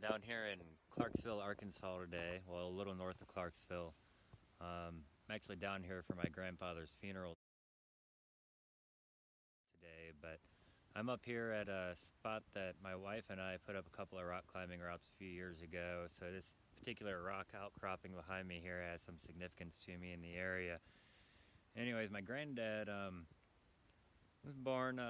Down here in Clarksville, Arkansas today, well, a little north of Clarksville. I'm actually down here for my grandfather's funeral today, but I'm up here at a spot that my wife and I put up a couple of rock climbing routes a few years ago. So this particular rock outcropping behind me here has some significance to me in the area. Anyways, my granddad was born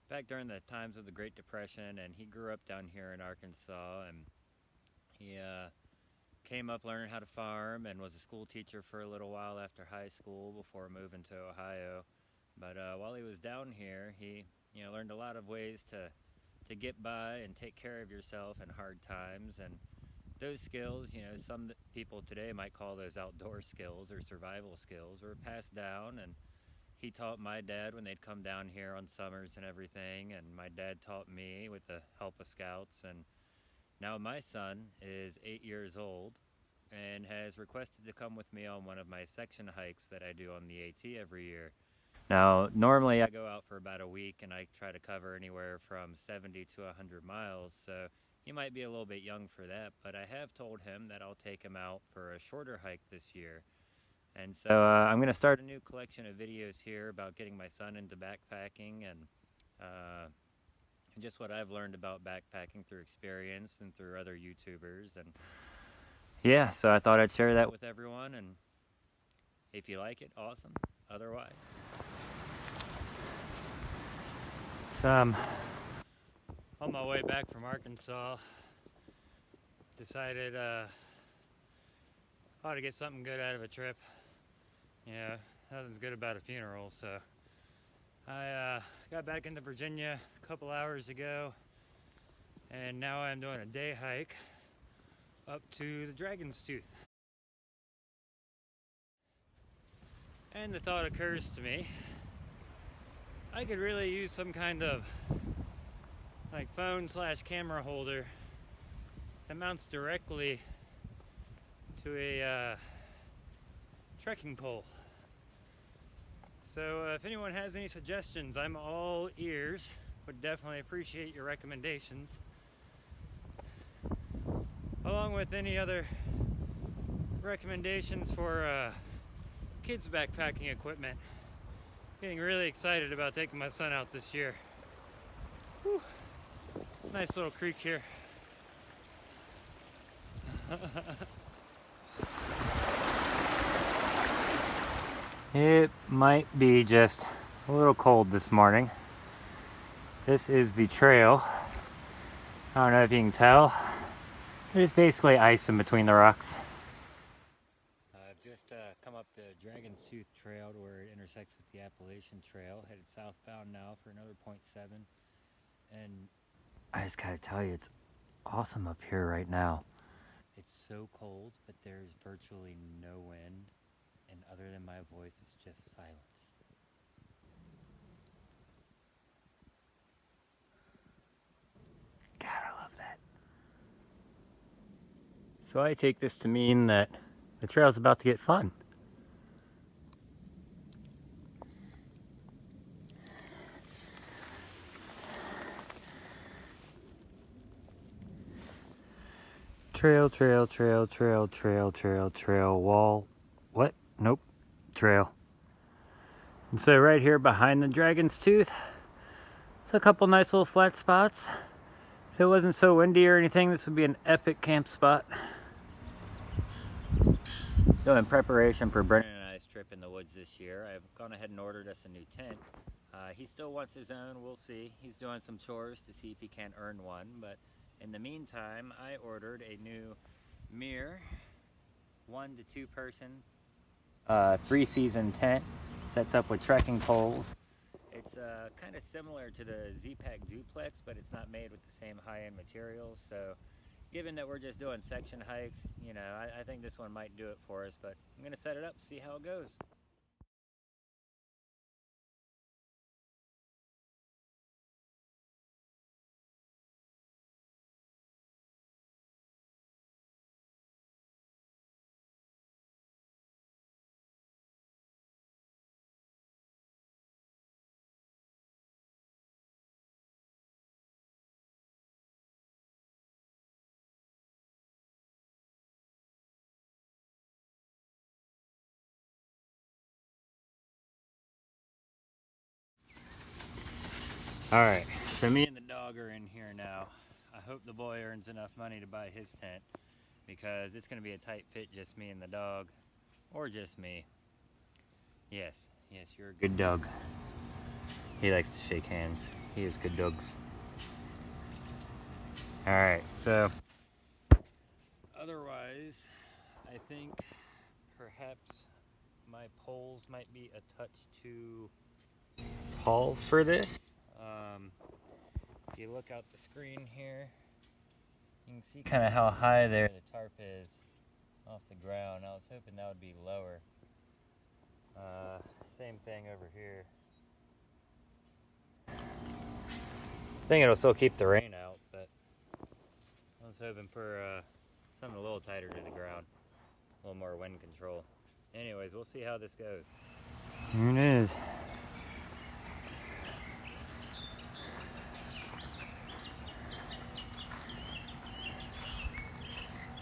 back during the times of the Great Depression, and he grew up down here in Arkansas, and he came up learning how to farm and was a school teacher for a little while after high school before moving to Ohio. But while he was down here, he learned a lot of ways to get by and take care of yourself in hard times. And those skills, some people today might call those outdoor skills or survival skills, were passed down. And he taught my dad when they'd come down here on summers and everything. And my dad taught me with the help of scouts. And now my son is 8 years old and has requested to come with me on one of my section hikes that I do on the AT every year. Now, normally I go out for about a week and I try to cover anywhere from 70 to 100 miles, so he might be a little bit young for that, but I have told him that I'll take him out for a shorter hike this year. And so I'm going to start a new collection of videos here about getting my son into backpacking and just what I've learned about backpacking through experience and through other YouTubers. And yeah, so I thought I'd share that with everyone, and if you like it, awesome. Otherwise, so I'm on my way back from Arkansas. Decided ought to get something good out of a trip. Nothing's good about a funeral, so I got back into Virginia a couple hours ago, and now I'm doing a day hike up to the Dragon's Tooth. And the thought occurs to me, I could really use some kind of like phone/camera holder that mounts directly to a trekking pole. So if anyone has any suggestions, I'm all ears. Would definitely appreciate your recommendations, along with any other recommendations for kids backpacking equipment. Getting really excited about taking my son out this year. Whew. Nice little creek here. It might be just a little cold this morning. This is the trail. I don't know if you can tell. There's basically ice in between the rocks. I've just come up the Dragon's Tooth Trail to where it intersects with the Appalachian Trail. Headed southbound now for another 0.7. And I just gotta tell you, it's awesome up here right now. It's so cold, but there's virtually no wind. And other than my voice, it's just silence. God, I love that. So I take this to mean that the trail's about to get fun. Trail, trail, trail, trail, trail, trail, trail, wall. What? Nope. Trail. And so right here behind the Dragon's Tooth, it's a couple nice little flat spots. If it wasn't so windy or anything, this would be an epic camp spot. So in preparation for Brennan and I's trip in the woods this year, I've gone ahead and ordered us a new tent. He still wants his own, we'll see. He's doing some chores to see if he can't earn one, but in the meantime, I ordered a new Mir 1 to 2 person 3-season tent. Sets up with trekking poles. It's kind of similar to the Z-Pack Duplex, but it's not made with the same high-end materials. So given that we're just doing section hikes, I think this one might do it for us, but I'm gonna set it up, see how it goes. Alright, so me and the dog are in here now. I hope the boy earns enough money to buy his tent, because it's going to be a tight fit, just me and the dog, or just me. Yes, you're a good dog. He likes to shake hands. He is good dogs. Alright, so otherwise, I think perhaps my poles might be a touch too tall for this. If you look out the screen here, you can see kind of how high there the tarp is off the ground. I was hoping that would be lower. Same thing over here. I think it'll still keep the rain out, but I was hoping for something a little tighter to the ground, a little more wind control. Anyways, we'll see how this goes. Here it is.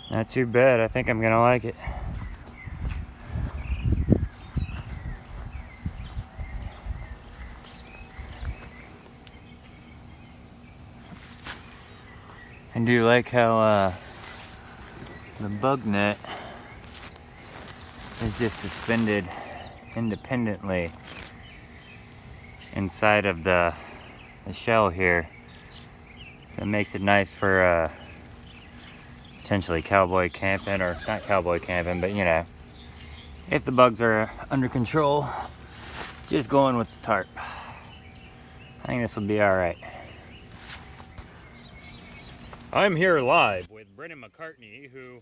Not too bad. I think I'm gonna like it. I do like how the bug net is just suspended independently inside of the shell here. So it makes it nice for potentially cowboy camping, or not cowboy camping, but you know, if the bugs are under control, just going with the tarp. I think this will be alright. I'm here live with Brennan McCartney, who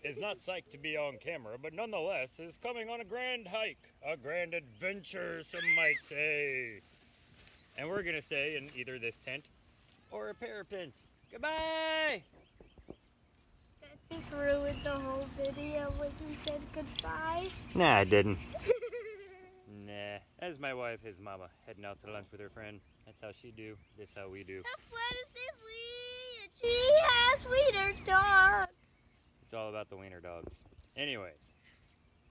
is not psyched to be on camera, but nonetheless is coming on a grand hike, a grand adventure, some might say. And we're gonna stay in either this tent or a parapet. Goodbye! That just ruined the whole video when you said goodbye. Nah, I didn't. Nah, that's my wife, his mama, heading out to lunch with her friend. That's how she do, this how we do. How flat is this weed? She has wiener dogs. It's all about the wiener dogs. Anyways,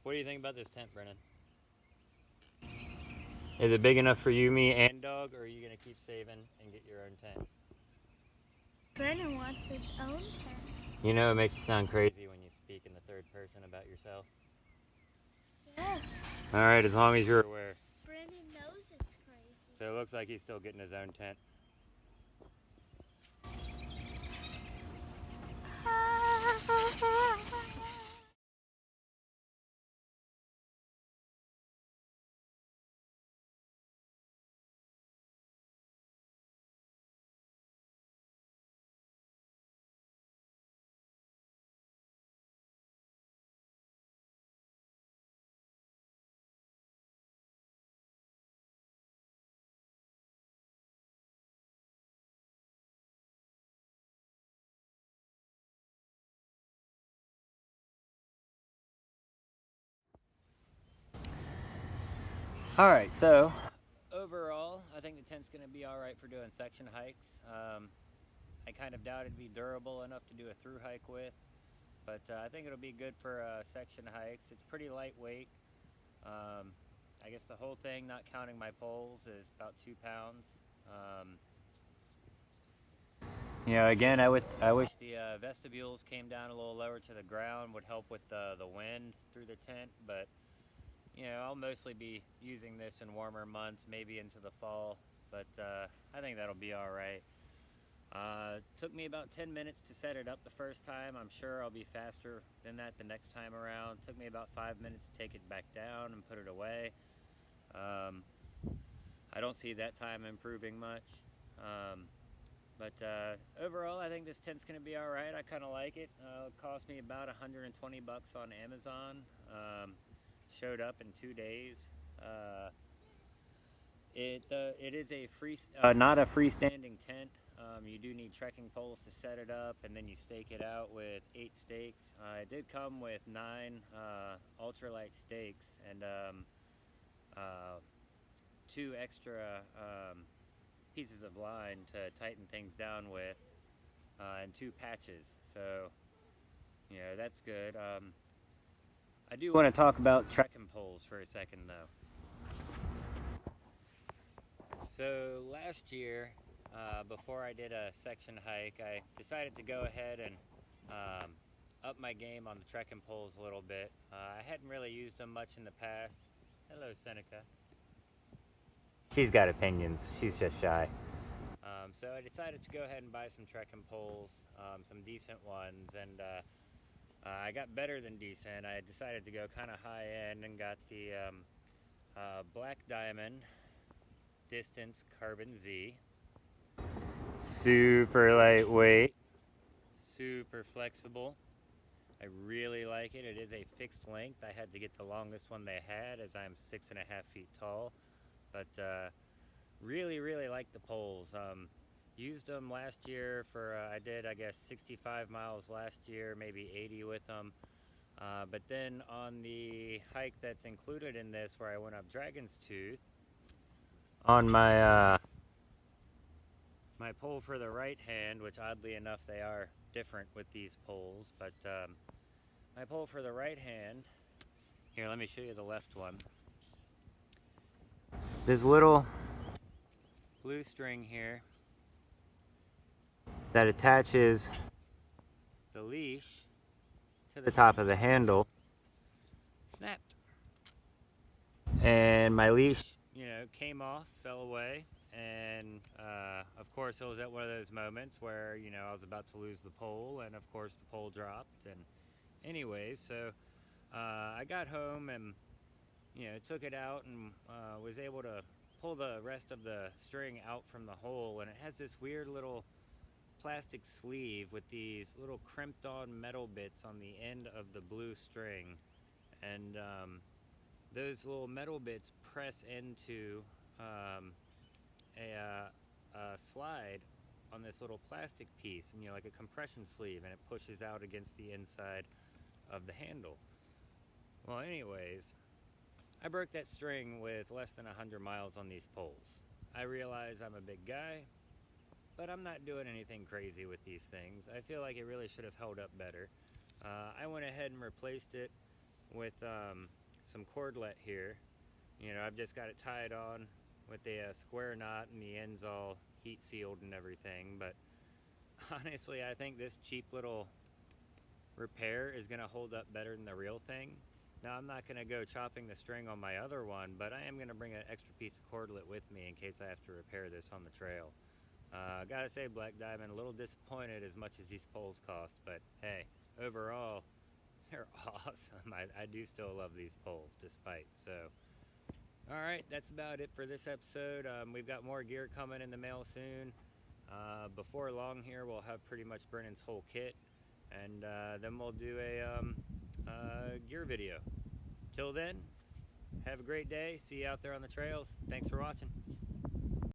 what do you think about this tent, Brennan? Is it big enough for you, me, and dog, or are you gonna keep saving and get your own tent? Brennan wants his own tent. You know, it makes you sound crazy when you speak in the third person about yourself. Yes. Alright, as long as you're aware. Brennan knows it's crazy. So it looks like he's still getting his own tent. Alright, so overall, I think the tent's going to be alright for doing section hikes. I kind of doubt it'd be durable enough to do a through hike with, but I think it'll be good for section hikes. It's pretty lightweight. I guess the whole thing, not counting my poles, is about 2 pounds. You know, again, I wish the vestibules came down a little lower to the ground, would help with the wind through the tent, but you know, I'll mostly be using this in warmer months, maybe into the fall, but I think that'll be alright. Took me about 10 minutes to set it up the first time. I'm sure I'll be faster than that the next time around. Took me about 5 minutes to take it back down and put it away. I don't see that time improving much. But overall, I think this tent's going to be alright. I kind of like it. It cost me about 120 bucks on Amazon. Showed up in 2 days. It is a not a freestanding tent. You do need trekking poles to set it up, and then you stake it out with 8 stakes. It did come with 9 ultralight stakes and 2 extra pieces of line to tighten things down with, and 2 patches. So, you know, that's good. I do want to talk about trekking poles for a second, though. So last year, before I did a section hike, I decided to go ahead and um, up my game on the trekking poles a little bit. I hadn't really used them much in the past. Hello, Seneca. She's got opinions. She's just shy. So I decided to go ahead and buy some trekking poles, some decent ones, and I got better than decent. I decided to go kind of high end and got the Black Diamond Distance Carbon Z. Super lightweight, super flexible. I really like it. It is a fixed length. I had to get the longest one they had as I'm 6.5 feet tall, but really like the poles. Used them last year for, I did, I guess, 65 miles last year, maybe 80 with them. But then on the hike that's included in this, where I went up Dragon's Tooth, on my my pole for the right hand, which oddly enough they are different with these poles, but my pole for the right hand, here, let me show you the left one. This little blue string here that attaches the leash to the top of the handle snapped, and my leash, came off, fell away, and of course it was at one of those moments where I was about to lose the pole, and of course the pole dropped. And anyways, so I got home and took it out and was able to pull the rest of the string out from the hole, and it has this weird little plastic sleeve with these little crimped on metal bits on the end of the blue string, and those little metal bits press into a slide on this little plastic piece, and like a compression sleeve, and it pushes out against the inside of the handle. Well, anyways, I broke that string with less than 100 miles on these poles. I realize I'm a big guy, but I'm not doing anything crazy with these things. I feel like it really should have held up better. I went ahead and replaced it with some cordlet here. I've just got it tied on with a square knot, and the end's all heat sealed and everything. But honestly, I think this cheap little repair is gonna hold up better than the real thing. Now, I'm not gonna go chopping the string on my other one, but I am gonna bring an extra piece of cordlet with me in case I have to repair this on the trail. Gotta say, Black Diamond, a little disappointed as much as these poles cost, but hey, overall, they're awesome. I do still love these poles, despite, so. Alright, that's about it for this episode. We've got more gear coming in the mail soon. Before long here, we'll have pretty much Brennan's whole kit, and then we'll do a gear video. Till then, have a great day. See you out there on the trails. Thanks for watching.